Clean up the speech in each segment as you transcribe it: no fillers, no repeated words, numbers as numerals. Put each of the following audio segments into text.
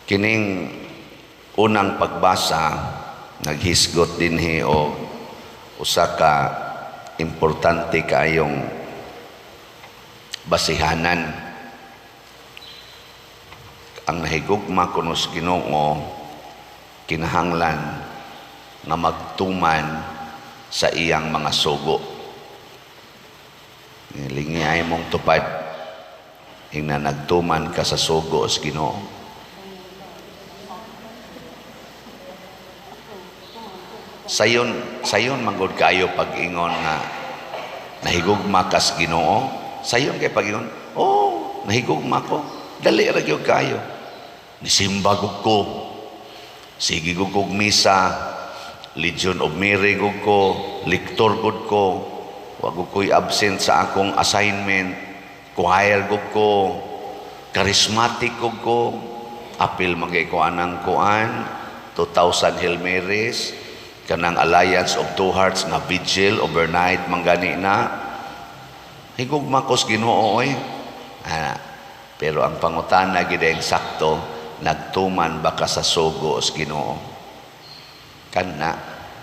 Kining unang pagbasa naghisgot dinhi o usa ka importante kaayong basihanan. Ang nahigugma kuno sa Ginoo kinahanglan nga magtuman sa iyang mga sugo. Lingay mong tupad ing na nagtuman ka sa sugo sa Ginoo. Sayon manggod kayo pag-ingon nga nahigugma ka sa Ginoo. Sayon kay pag-ingon, oh, nahigugma ko. Dali ra gyud kayo. Nisimba gud ko. Sige gud kog misa, Legion of Mary gud ko, liktor gud ko. Wa gud ko'y absent sa akong assignment. Choir gud ko, charismatic gud ko. Apil man kay ko anang kuan, 2,000 Hail Marys. Kanang Alliance of Two Hearts nga vigil overnight manggani na higugma ko sa Ginoo oy. Pero ang pangutana gid ang sakto, nagtuman ba ka sa sugo sa Ginoo? Kana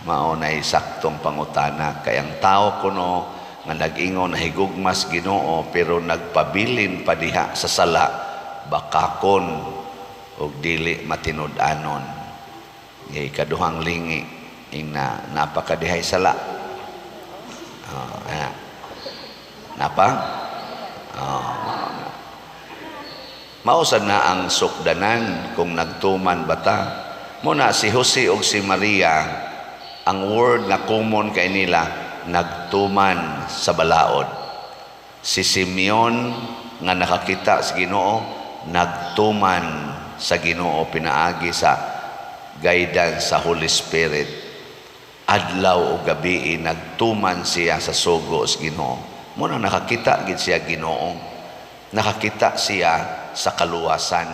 mao nay saktong pangutana kay ang tao kuno nga nag-ingon na higugma sa Ginoo pero nagpabilin pa diha sa sala, bakakon og dili matinud-anon. Ikaduhang lingi ing napakadihay sala. Napa? Mausad na ang sukdanan kung nagtuman bata. Muna si Jose o si Maria, ang word na common kay nila, nagtuman sa balaod. Si Simeon nga nakakita sa Ginoo, nagtuman sa Ginoo pinaagi sa guidance sa Holy Spirit. Adlaw o gabi nagtuman siya sa sugo sa Ginoo. Muna nakakita gid siya Ginoo. Nakakita siya sa kaluwasan.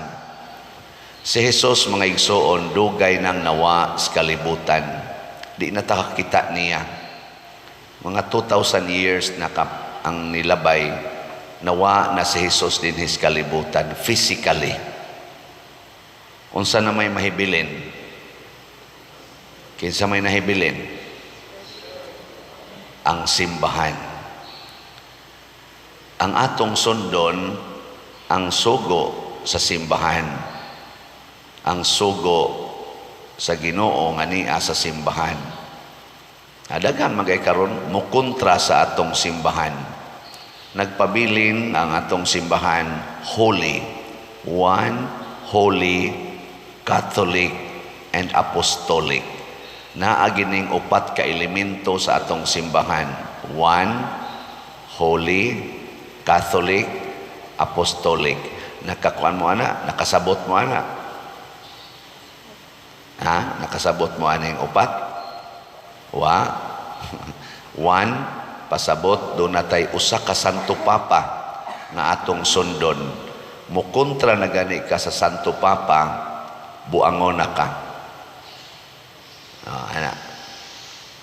Si Jesus mga igsoon dugay nang nawa sa kalibutan. Di na takakita niya. Mga 2,000 years na ang nilabay, nawa na si Jesus din his kalibutan physically. Unsa na may mahibilin? Kinsa may nahibilin? Ang simbahan. Ang atong sundon, ang sugo sa simbahan. Ang sugo sa Ginoo nga niya sa simbahan. Adagan magay karon mukontra sa atong simbahan. Nagpabilin ang atong simbahan holy. One, holy, Catholic, and apostolic. Naagining upat ka elemento sa atong simbahan. One, holy, Catholic, apostolic. Nakakuan mo ana, nakasabot mo ana. Nakasabot mo ana yung upat? One, pasabot doon natay usa ka Santo Papa nga atong sundon. Mukontra na gani ka sa Santo Papa, buangon na ka.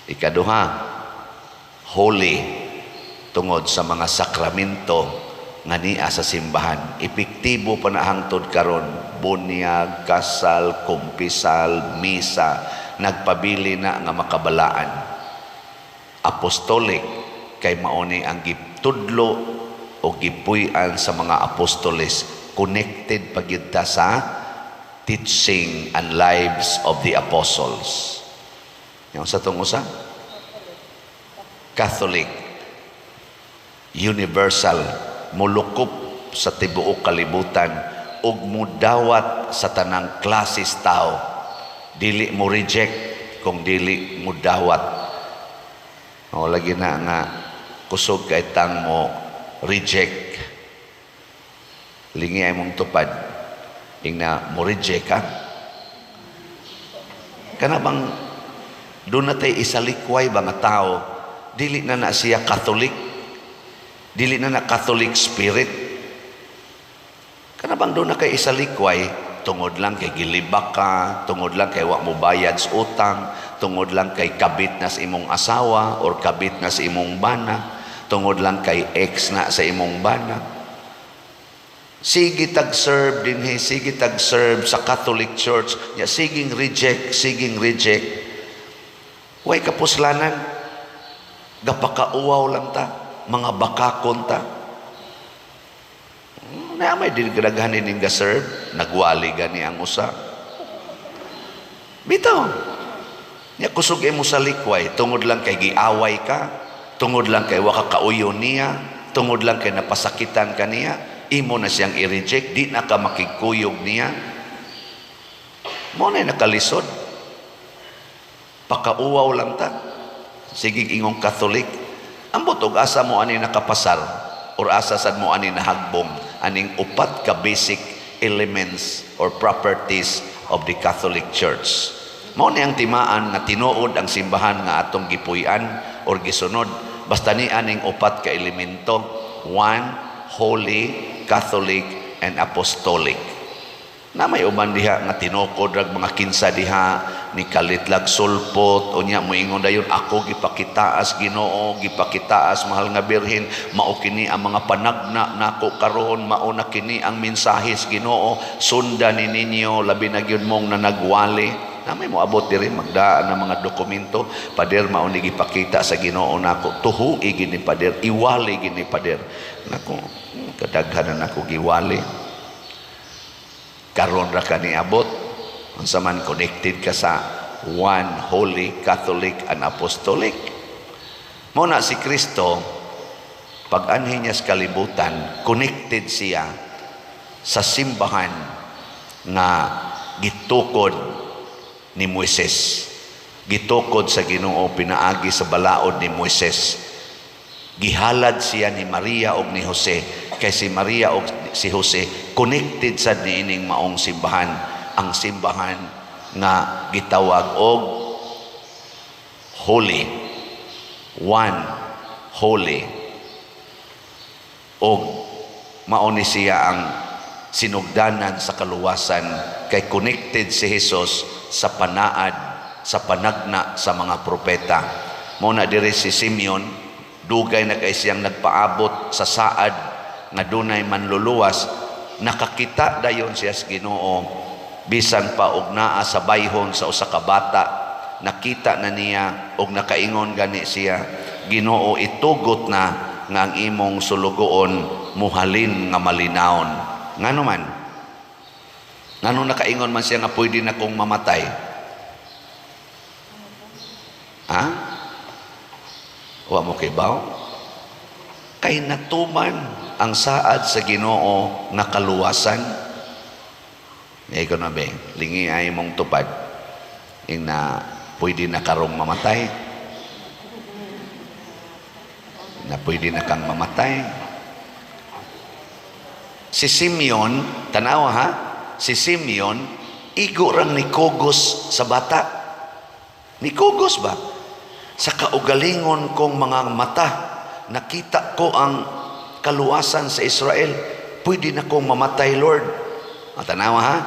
Ikaduha, holy, tungod sa mga sakramento nga niya sa simbahan. Epektibo pa na hangtod karon, bunyag, kasal, kumpisal, misa, nagpabili na nga makabalaan. Apostolic, kay mauni ang gitudlo o gipuy-an sa mga apostoles, connected pagyud sa teaching and lives of the apostles. Yung sa itong usa? Catholic, universal, mulukop sa tibuok kalibutan ug mudawat sa tanang klases tao. Dili mo reject kung dili mo dawat. O lagi na nga kusog kay tang mo reject. Lingi ay mong tupad ing na mo reject ka. Kana bang doon natay isalikway ba nga tao, dili na siya Catholic, dili na Catholic spirit. Kana bang doon na kay isalikway, tungod lang kay gilibak ka, tungod lang kay wa mo bayad sa utang, tungod lang kay kabit na sa imong asawa or kabit na sa imong bana, tungod lang kay ex na sa imong bana. Sige tag-serve din, sige tag-serve sa Catholic Church. Ya, siging reject, siging reject. Way kapuslanan. Gapakauaw lang ta. Mga bakakon ta. Na may dinagdagan ning ga-serve, nagwali gani ang usa. Bitaw. Nya kusog mo sa likway, tungod lang kay giaway ka, tungod lang kay wa ka kauyon niya, tungod lang kay napasakitan ka niya. Imo na siyang i-reject, di na ka makikuyog niya. Mo na nakalisod. Pakauwaw lang ta. Sige ingong Catholic. Ambot og asa mo ani nakapasar or asa sad mo ani nahagbong aning upat ka basic elements or properties of the Catholic Church. Mao ni ang timaan nga tinuod ang simbahan nga atong gipuy-an or gisunod basta ni aning upat ka elemento. One, holy, Catholic, and apostolic. Na may uban diha nga tinukod rag mga kinsa diha ni kalitlag sulpot unya moingon dayon ako gipakitaas Ginoo, gipakitaas mahal nga birhen, mao kini ang mga panagna nako karon, mao na kini ang mensahis Ginoo, sundan ni ninyo labi na gyud mong nanagwali. Na may moabot diri magdaan ng mga dokumento, pader mao ni gipakita sa Ginoo nako, tuhui gid ni pader, iwali gid ni pader. Nako kadaghanan ako giwali. Karon ra ka niabot unsa man connected ka sa one holy Catholic and apostolic. Mo na si Kristo pag anhi niya sa kalibutan, connected siya sa simbahan nga gitukod ni Moises. Gitukod sa Ginoo pinaagi sa balaod ni Moises. Gihalad siya ni Maria og ni Jose, kay si Maria og si Jose connected sa niining maong simbahan, ang simbahan nga gitawag og holy, one holy, og mao ni siya ang sinugdanan sa kaluwasan, kay connected si Jesus sa panaad, sa panagna sa mga propeta. Mao na diri si Simeon, dugay na kay siyang nagpaabot sa saad nga dunay manluluwas, nakakita dayon siya sa Ginoo bisan pa og naa sa bayhon sa usa ka bata, nakita na niya og nakaingon gani siya, Ginoo itugot na nga ang imong sulugoon muhalin nga malinawon. Ngano man? Ngano nakaingon man siya nga pwede na kong mamatay? Ha? Wa mo kibaw? Kay natuman ang saad sa Ginoo nga kaluwasan. Ngayon ko na ba, lingi ay mong tupad ing na pwede na karong mamatay, na pwede na kang mamatay. Si Simeon, tanawa ha, si Simeon igo rang ni Kugos sa bata. Ni Kugos ba? Sa kaugalingon kong mga mata, nakita ko ang kaluwasan sa Israel. Pwede na kong mamatay, Lord. Tanawa ha?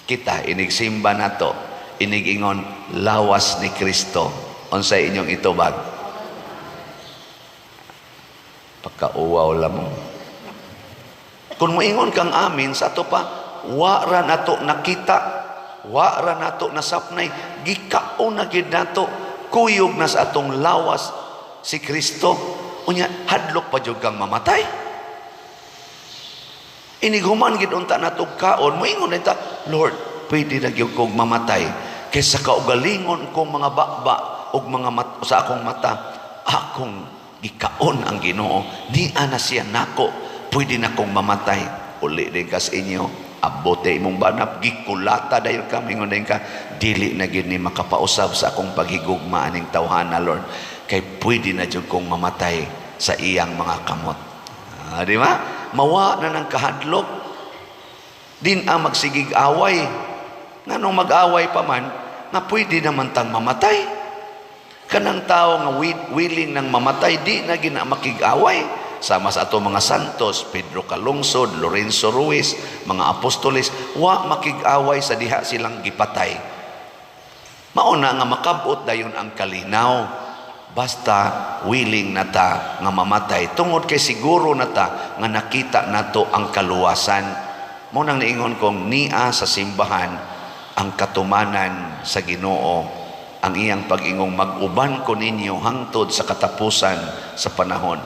Kita, inigsimba na to. Inigingon, lawas ni Kristo. Unsay inyong itubag? Pagkauwaw lamang. Kung moingon kang amin, sa ato pa, wara na to nakita, wara na to nasapnay, gikaon na gid nato, kuyog na sa atong lawas si Kristo. Unya hadlok pa jud kang mamatay. Iniguman gid unta natong kaon, moingon ta, Lord, pwede na gyud kog mamatay kaysa kaugalingon kong mga bakba ug mga sa akong mata, akong gikaon ang Ginoo, di ana siya nako, pwede na kong mamatay. Uli din kas inyo, abote imong banap, gikulata dayon ka, mingon din ka, dili na gid ni makapausab sa akong paghigugma aning tawhana, Lord, kay pwede na jud kong mamatay sa iyang mga kamot. Di ba? Mawa na ng kahadlok, din ang magsigig away. Nganong mag-away pa man, na pwede naman tang mamatay. Kanang tao nga willing nang mamatay, di na gina makig-away. Sama sa ato mga santos, Pedro Calungsod, Lorenzo Ruiz, mga apostoles, wa makig-away sa diha silang gipatay. Mauna nga makabot dayon ang kalinaw basta willing na ta nga mamatay tungod kay siguro na ta nga nakita nato ang kaluwasan. Mo nang niingon kong niya sa simbahan ang katumanan sa Ginoo, ang iyang pag-ingong mag-uban ko ninyo hangtod sa katapusan sa panahon.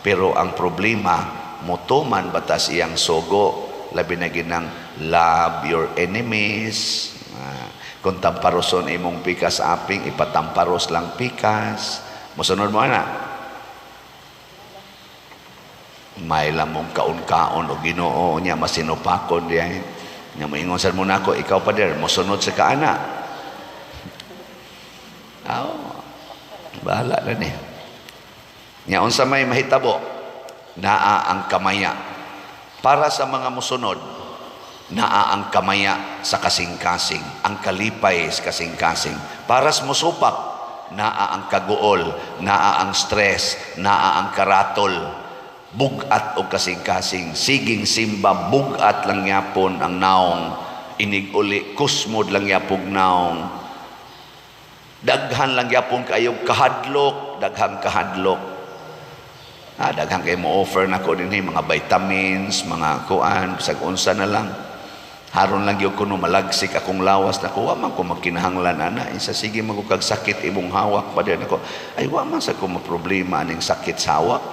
Pero ang problema, mutuman batas iyang sugo, labi na ginang love your enemies. Kung tamparoson imong pikas aping, ipatamparos lang pikas. Musunod mo na. May lamong kaon-kaon o Ginoo niya masinupakon diya. Nga maingon sa mo nako, ikaw pa der, musunod sa kaana. Bahala na ni. Nya unsa may mahitabo, naa ang kamaya. Para sa mga musunod, naa ang kamaya sa kasing-kasing, ang kalipay sa kasing-kasing. Para sa musupak, naa ang kaguol, naa ang stress, naa ang karatol, bugat o kasing-kasing. Siging simba, bugat lang yapon ang naong, inig-uli, kusmod lang yapong naong, daghan lang yapon kayong kahadlok, daghang kahadlok. Daghang kayo mo offer na ko din mga vitamins, mga kuan, bisag unsa na lang. Haron lang yung kuno malagsik akong lawas na ko, wa man ko magkinahanglan ana. Isa sige magukag sakit imong hawak pa din ako. Ay wa man sa ko maproblema aning sakit sa hawak.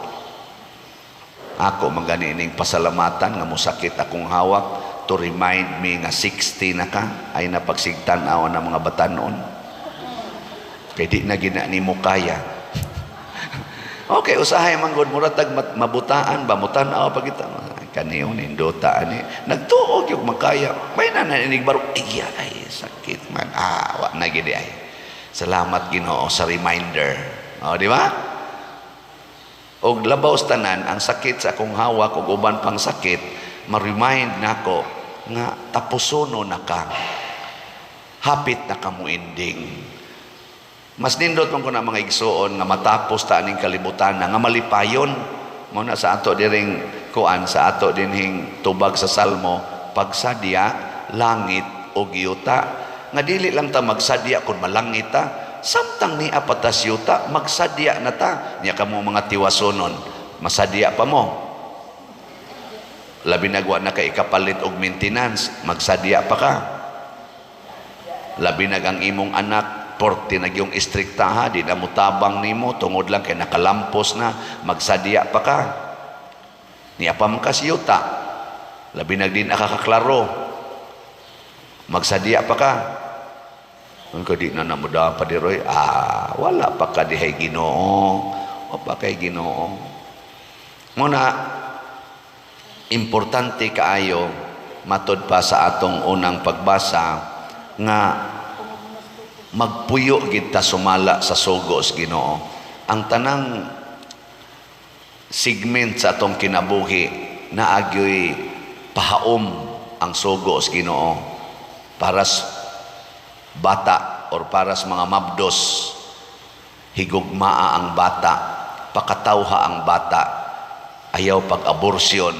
Ako magani ning pasalamatan nga mosakit akong hawak to remind me nga 60 na ka ay napagsigtan-aw ng mga batanon. Kay di na gina nimo kaya. Okay, usahay manggod muratag mabutaan ba mutan-aw pa kita. Kaniyo nindota ani nagtuog yung makaya may naninig baro ay sakit man wa na gid ay salamat Ginoo sa reminder di ba og labaw tanan ang sakit sa akong hawak ug uban pang sakit ma-remind nako nga tapusono na ka hapit na ka mo ending. Mas nindot man ko na mga igsoon nga matapos ta aning kalibutan nga malipayon mo na sa ato diring kuan sa ato dinhing tubag sa salmo pagsadya langit o giyuta nga dili lang ta magsadya kun malangit ta samtang ni apatas yuta magsadya na ta nya kamo mga tiwasonon masadya pa mo labi nagwa na kay ikapalit og maintenance magsadya pa ka labi nagang imong anak porte na yung istriktaha di na mutabang nimo tungod lang kay nakalampos na magsadya pa ka niya pa makasiyuta labi nagdin akakaklaro magsadya pa ka ang di na namuda pa diroy wala pa ka dihay Ginoo o pa kay Ginoo muna importante kaayo matod pa sa atong unang pagbasa nga magpuyo kita sumala sa sugos Ginoo. Ang tanang segment sa atong kinabuhi na agyoy pahaom ang sugos Ginoo para sa bata or para sa mga mabdos higugmaa ang bata pakatawha ang bata ayaw pag-abortion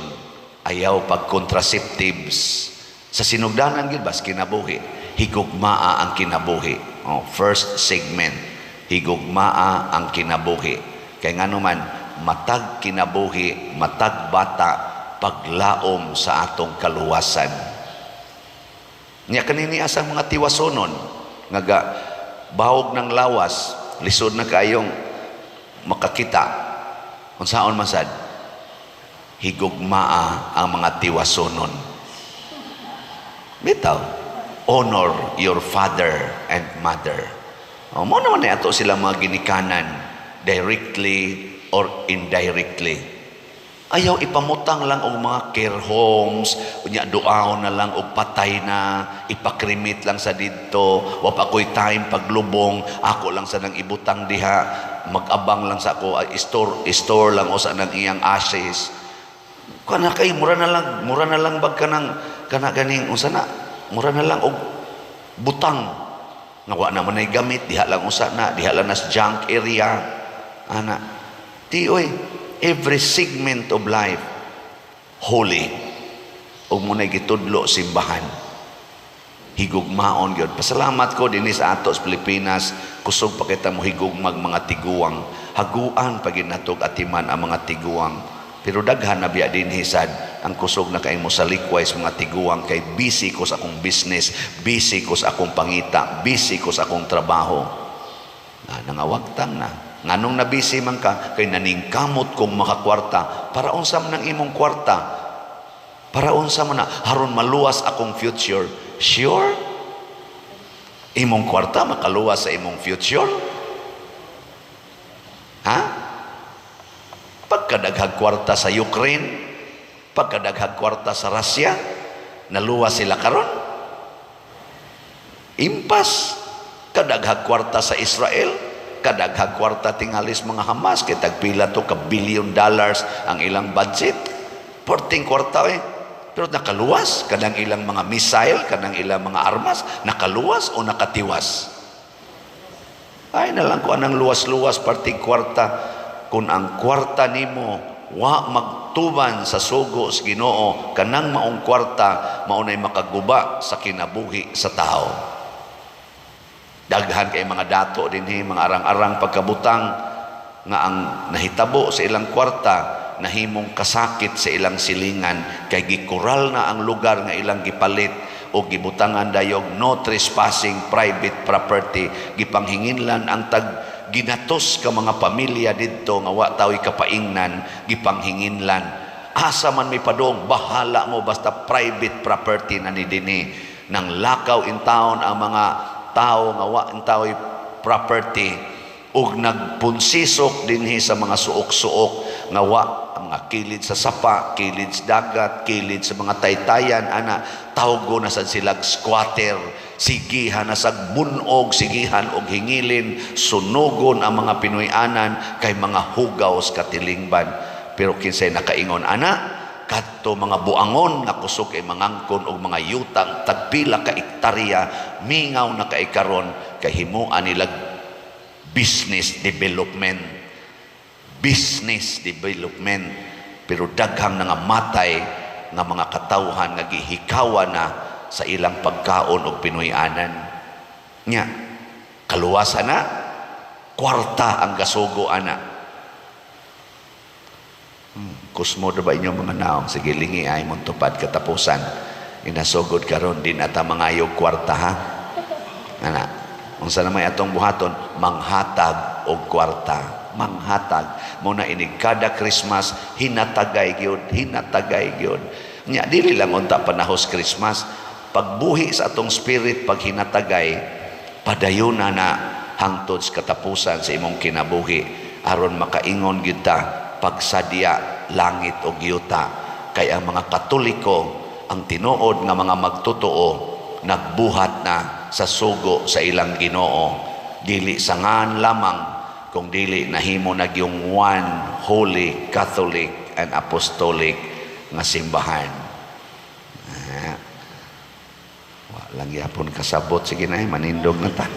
ayaw pag-contraceptives sa sinugdanan gid bas kinabuhi higugmaa ang kinabuhi. First segment, higugmaa ang kinabuhi. Kaya nga naman, matag kinabuhi, matag bata, paglaom sa atong kaluwasan. Nya kanini asang mga tiwasonon, nga bahog ng lawas, lisod na kayong makakita. Kung saan masad, higugmaa ang mga tiwasonon. Bitaw. Honor your father and mother. Mo naman na ato sila mga ginikanan directly or indirectly. Ayaw ipamutang lang og mga care homes, unya duaw na lang og patay na, ipakrimit lang sa didto, wa pa koy time paglubong, ako lang sa nang ibutang diha, mag-abang lang sa ako, store lang o sa nang iyang ashes. Kana kay mura na lang bag kanang kana ganing unsa na mura na lang og butang nga wa na man ay gamit diha lang usa na diha lang nas junk area ana oy every segment of life holy og mo nay gitudlo simbahan higugmaon gyud. Pasalamat ko dinhi sa ato sa Pilipinas, kusog pa kita mo higugmag mga tiguang. Haguan pag natog atiman ang mga tiguang. Pero daghan na biya dinhi sad ang kusog na kay mo sa likway sa mga tiguang kay busy ko sa akong business, busy ko sa akong pangita, busy ko sa akong trabaho. Nangawagtang na. Nganong na busy man ka kay naningkamot kong makakwarta. Para unsa man ang imong kwarta? Para unsa man na haron maluwas akong future. Sure? Imong kwarta makaluwas sa imong future? Ha? Pagkadaghag kwarta sa Ukraine, pagkadaghag kwarta sa Russia, naluwas sila karon? Impas. Kadaghag kwarta sa Israel, kadaghag kwarta tingalis mga Hamas, kay tagpila to ka $1 billion ang ilang budget. Porting kwarta Pero nakaluwas, kanang ilang mga missile, kanang ilang mga armas, nakaluwas o nakatiwas? Ay nalang ko anang luwas-luwas parting kwarta. Kung ang kwarta nimo wa magtuban sa sugo sa Ginoo, kanang maong kwarta maunay makaguba sa kinabuhi sa tao. Daghan kay mga dato dinhi, mga arang-arang pagkabutang nga ang nahitabo sa ilang kwarta nahimong kasakit sa ilang silingan kay gikural na ang lugar nga ilang gipalit o gibutangan dayog no trespassing private property. Gipanghinginlan ang ginatos ka mga pamilya didto nga wa tao'y kapaingnan, gipanghinginlan. Asa man may padong, bahala mo basta private property na ni dinhi. Nang lakaw in town ang mga tao nga wa in tao'y property ug nagpunsisok dinhi sa mga suok-suok nga wa ang mga kilid sa sapa, kilid sa dagat, kilid sa mga taytayan, tawgo na sad silag squatter. Sigihan na sa bunog, sigihan og hingilin, sunugon ang mga Pinoyanan kay mga hugaw sa katilingban. Pero kinsay nakaingon kadto mga buangon nga kusog kay mangangkon og mga yutang tagpila ka ektarya mingaw na kay karon kay himuan nila business development. Pero daghang nga matay nga mga katawhan nga gihikawan na sa ilang pagkaon o Pinoyanan. Nya, kaluwasan na, kwarta ang gasugo Kusmo na ba inyong mga naong? Sige, lingi ay mong tupad katapusan. Inasugod karon din at mangayog kwarta ha. Kung saan naman atong buhaton, manghatag o kwarta. Manghatag. Muna inig kada Christmas, hinatagay gyud. Nya, dili lang unta panahos Christmas. Pagbuhi sa atong spirit, pag hinatagay, padayuna na hangtod sa katapusan sa imong kinabuhi. Aron makaingon gyud ta, pagsadya langit o giyuta. Kay ang mga Katoliko, ang tinuod nga mga magtotoo, nagbuhat na sa sugo sa ilang Ginoo. Dili sangan lamang, kung dili nahimo na yung one holy Catholic and Apostolic nga simbahan. Walang yapon kasabot. Sige na manindog na ta.